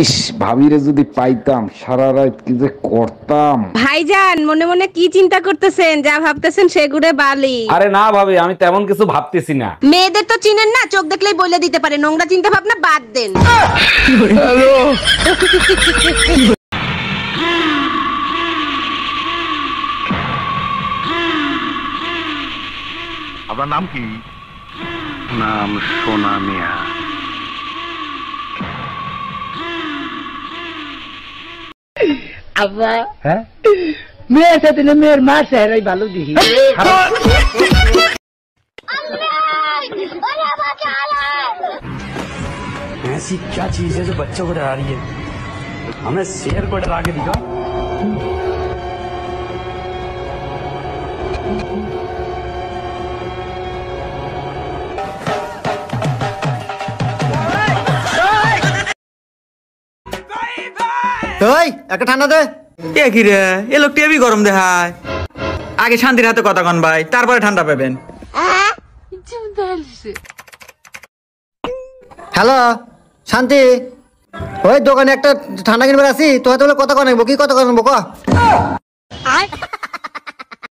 ইস, ভাবিরে যদি পাইতাম সারা রাত কি যে করতাম। ভাইজান মনে মনে কি চিন্তা করতেছেন? যা ভাবতেছেন সেগুড়ে বালি। আরে না ভাবি, আমি তেমন কিছু ভাবতেছি না। মেয়েদের তো চিনেন না, চোখ দেখলেই বলে দিতে পারে। নোংরা চিন্তা ভাবনা বাদ দেন। আপনার নাম কি? নাম সোনা মিয়া। আব্বা হ্যাঁ মেয়ের সাথে না মেয়ের মা চেহারাই ভালো দেখি। ऐसी क्या चीज है जो बच्चों को डरा रही है? हमें शेर को डरा के दिखा। ওই একটা ঠান্ডা দে। এ কি রে, এ লোকটি এবি গরম দেখায়। আগে শান্তির হাতে কথা কন ভাই, তারপরে ঠান্ডা পাবেন। হ্যালো শান্তি, ওই দোকানে একটা ঠান্ডা কিনবার আছি, তো হয়তো কথা কনাইবো। কি কথা কনাইবো ক?